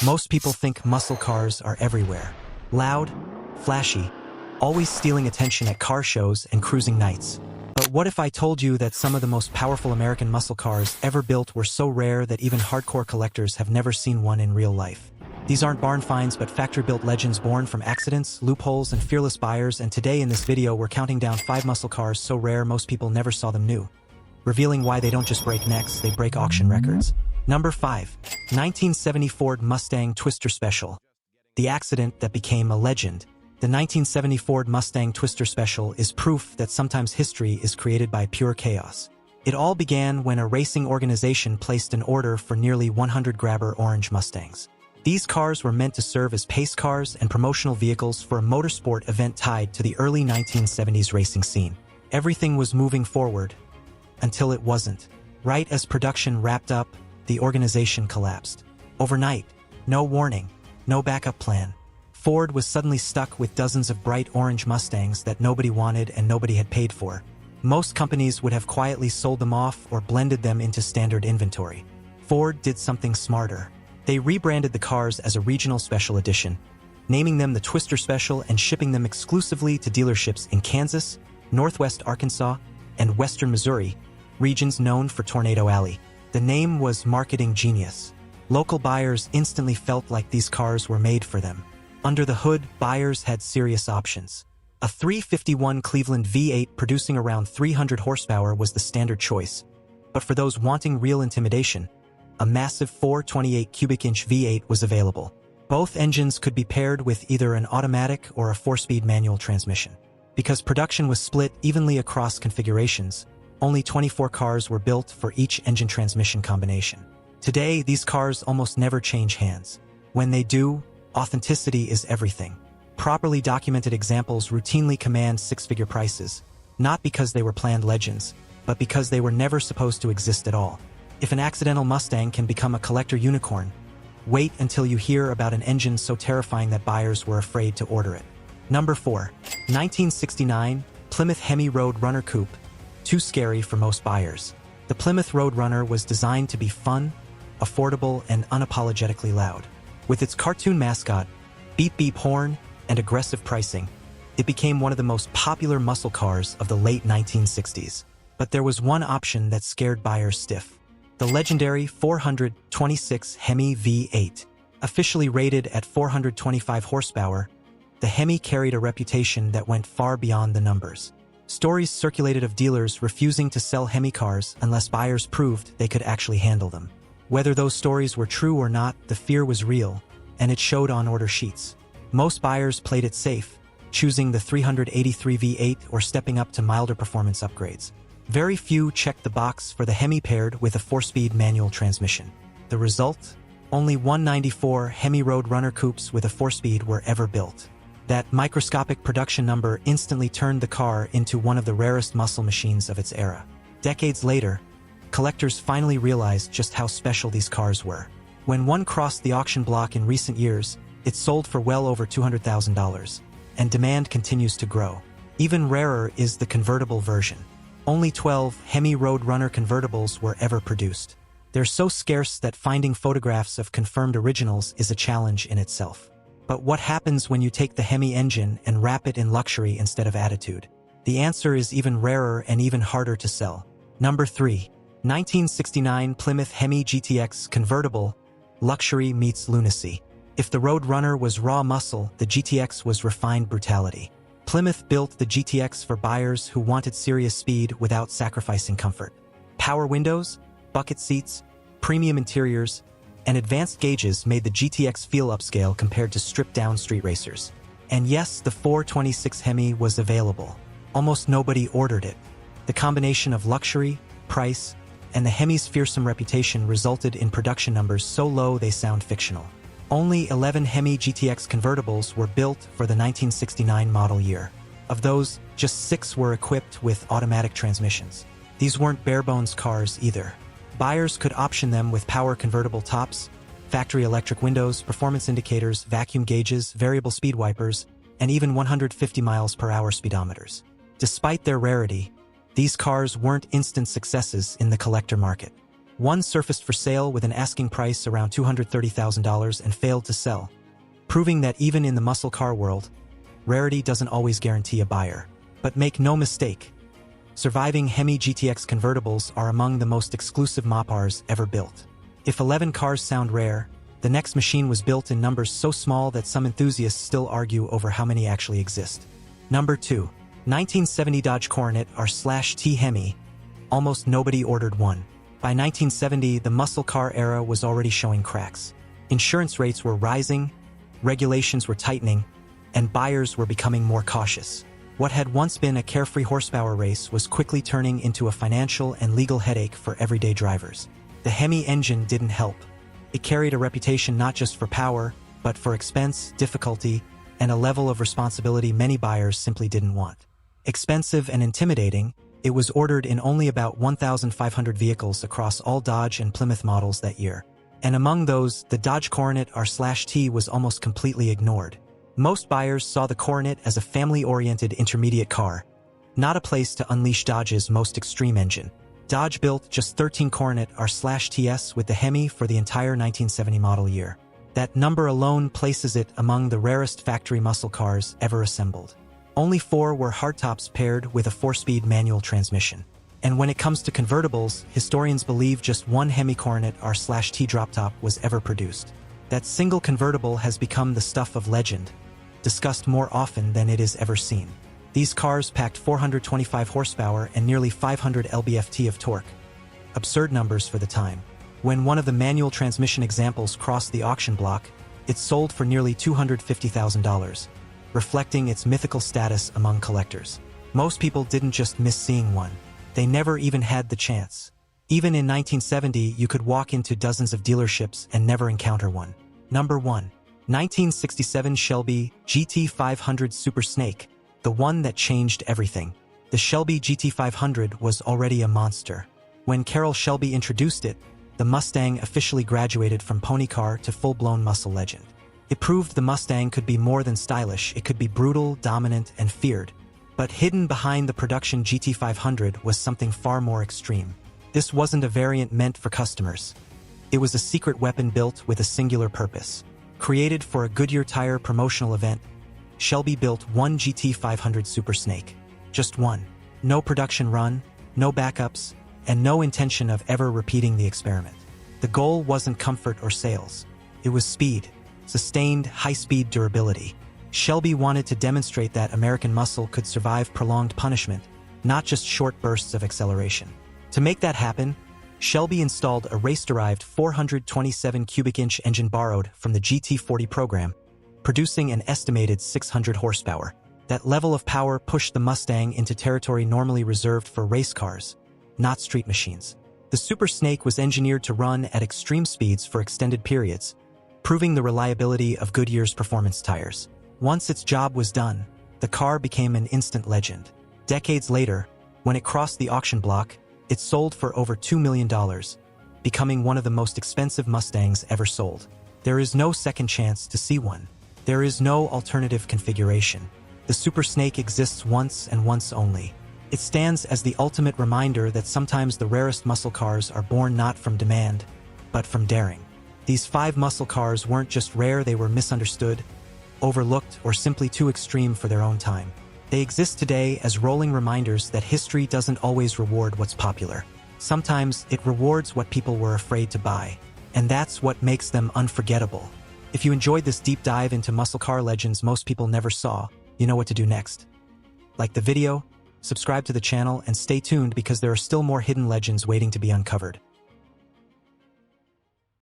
Most people think muscle cars are everywhere. Loud, flashy, always stealing attention at car shows and cruising nights. But what if I told you that some of the most powerful American muscle cars ever built were so rare that even hardcore collectors have never seen one in real life? These aren't barn finds but factory-built legends born from accidents, loopholes, and fearless buyers, and today in this video we're counting down 5 muscle cars so rare most people never saw them new, revealing why they don't just break necks, they break auction records. Number 5. 1970 Ford Mustang Twister Special. The accident that became a legend. The 1970 Ford Mustang Twister Special is proof that sometimes history is created by pure chaos. It all began when a racing organization placed an order for nearly 100 grabber orange Mustangs. These cars were meant to serve as pace cars and promotional vehicles for a motorsport event tied to the early 1970s racing scene. Everything was moving forward, until it wasn't. Right as production wrapped up, the organization collapsed. Overnight, no warning, no backup plan. Ford was suddenly stuck with dozens of bright orange Mustangs that nobody wanted and nobody had paid for. Most companies would have quietly sold them off or blended them into standard inventory. Ford did something smarter. They rebranded the cars as a regional special edition, naming them the Twister Special and shipping them exclusively to dealerships in Kansas, Northwest Arkansas, and Western Missouri, regions known for Tornado Alley. The name was marketing genius. Local buyers instantly felt like these cars were made for them. Under the hood, buyers had serious options. A 351 Cleveland V8 producing around 300 horsepower was the standard choice. But for those wanting real intimidation, a massive 428 cubic inch V8 was available. Both engines could be paired with either an automatic or a 4-speed manual transmission. Because production was split evenly across configurations, only 24 cars were built for each engine transmission combination. Today, these cars almost never change hands. When they do, authenticity is everything. Properly documented examples routinely command 6-figure prices, not because they were planned legends, but because they were never supposed to exist at all. If an accidental Mustang can become a collector unicorn, wait until you hear about an engine so terrifying that buyers were afraid to order it. Number 4. 1969 Plymouth Hemi Road Runner Coupe. Too scary for most buyers. The Plymouth Road Runner was designed to be fun, affordable, and unapologetically loud. With its cartoon mascot, beep-beep horn, and aggressive pricing, it became one of the most popular muscle cars of the late 1960s. But there was one option that scared buyers stiff. The legendary 426 Hemi V8. Officially rated at 425 horsepower, the Hemi carried a reputation that went far beyond the numbers. Stories circulated of dealers refusing to sell Hemi cars unless buyers proved they could actually handle them. Whether those stories were true or not, the fear was real, and it showed on order sheets. Most buyers played it safe, choosing the 383 V8 or stepping up to milder performance upgrades. Very few checked the box for the Hemi paired with a 4-speed manual transmission. The result? Only 194 Hemi Road Runner coupes with a 4-speed were ever built. That microscopic production number instantly turned the car into one of the rarest muscle machines of its era. Decades later, collectors finally realized just how special these cars were. When one crossed the auction block in recent years, it sold for well over $200,000, and demand continues to grow. Even rarer is the convertible version. Only 12 Hemi Road Runner convertibles were ever produced. They're so scarce that finding photographs of confirmed originals is a challenge in itself. But what happens when you take the Hemi engine and wrap it in luxury instead of attitude? The answer is even rarer and even harder to sell. Number 3. 1969 Plymouth Hemi GTX Convertible. Luxury meets lunacy. If the Road Runner was raw muscle, the GTX was refined brutality. Plymouth built the GTX for buyers who wanted serious speed without sacrificing comfort. Power windows, bucket seats, premium interiors, and advanced gauges made the GTX feel upscale compared to stripped-down street racers. And yes, the 426 Hemi was available. Almost nobody ordered it. The combination of luxury, price, and the Hemi's fearsome reputation resulted in production numbers so low they sound fictional. Only 11 Hemi GTX convertibles were built for the 1969 model year. Of those, just 6 were equipped with automatic transmissions. These weren't bare-bones cars either. Buyers could option them with power convertible tops, factory electric windows, performance indicators, vacuum gauges, variable speed wipers, and even 150 miles per hour speedometers. Despite their rarity, these cars weren't instant successes in the collector market. One surfaced for sale with an asking price around $230,000 and failed to sell, proving that even in the muscle car world, rarity doesn't always guarantee a buyer. But make no mistake, surviving Hemi GTX convertibles are among the most exclusive Mopars ever built. If 11 cars sound rare, the next machine was built in numbers so small that some enthusiasts still argue over how many actually exist. Number 2. 1970 Dodge Coronet R/T Hemi. Almost nobody ordered one. By 1970, the muscle car era was already showing cracks. Insurance rates were rising, regulations were tightening, and buyers were becoming more cautious. What had once been a carefree horsepower race was quickly turning into a financial and legal headache for everyday drivers. The Hemi engine didn't help. It carried a reputation not just for power, but for expense, difficulty, and a level of responsibility many buyers simply didn't want. Expensive and intimidating, it was ordered in only about 1,500 vehicles across all Dodge and Plymouth models that year. And among those, the Dodge Coronet R/T was almost completely ignored. Most buyers saw the Coronet as a family-oriented intermediate car, not a place to unleash Dodge's most extreme engine. Dodge built just 13 Coronet R/TS with the Hemi for the entire 1970 model year. That number alone places it among the rarest factory muscle cars ever assembled. Only 4 were hardtops paired with a 4-speed manual transmission. And when it comes to convertibles, historians believe just one Hemi Coronet R/T drop-top was ever produced. That single convertible has become the stuff of legend, discussed more often than it is ever seen. These cars packed 425 horsepower and nearly 500 lb-ft of torque. Absurd numbers for the time. When one of the manual transmission examples crossed the auction block, it sold for nearly $250,000, reflecting its mythical status among collectors. Most people didn't just miss seeing one. They never even had the chance. Even in 1970, you could walk into dozens of dealerships and never encounter one. Number 1. 1967 Shelby GT500 Super Snake, the one that changed everything. The Shelby GT500 was already a monster. When Carroll Shelby introduced it, the Mustang officially graduated from pony car to full-blown muscle legend. It proved the Mustang could be more than stylish, it could be brutal, dominant, and feared. But hidden behind the production GT500 was something far more extreme. This wasn't a variant meant for customers. It was a secret weapon built with a singular purpose. Created for a Goodyear tire promotional event, Shelby built one GT500 Super Snake. Just one. No production run, no backups, and no intention of ever repeating the experiment. The goal wasn't comfort or sales. It was speed, sustained, high-speed durability. Shelby wanted to demonstrate that American muscle could survive prolonged punishment, not just short bursts of acceleration. To make that happen, Shelby installed a race-derived 427 cubic inch engine borrowed from the GT40 program, producing an estimated 600 horsepower. That level of power pushed the Mustang into territory normally reserved for race cars, not street machines. The Super Snake was engineered to run at extreme speeds for extended periods, proving the reliability of Goodyear's performance tires. Once its job was done, the car became an instant legend. Decades later, when it crossed the auction block, it sold for over $2 million, becoming one of the most expensive Mustangs ever sold. There is no second chance to see one. There is no alternative configuration. The Super Snake exists once and once only. It stands as the ultimate reminder that sometimes the rarest muscle cars are born not from demand, but from daring. These 5 muscle cars weren't just rare, they were misunderstood, overlooked, or simply too extreme for their own time. They exist today as rolling reminders that history doesn't always reward what's popular. Sometimes it rewards what people were afraid to buy. And that's what makes them unforgettable. If you enjoyed this deep dive into muscle car legends most people never saw, you know what to do next. Like the video, subscribe to the channel, and stay tuned because there are still more hidden legends waiting to be uncovered.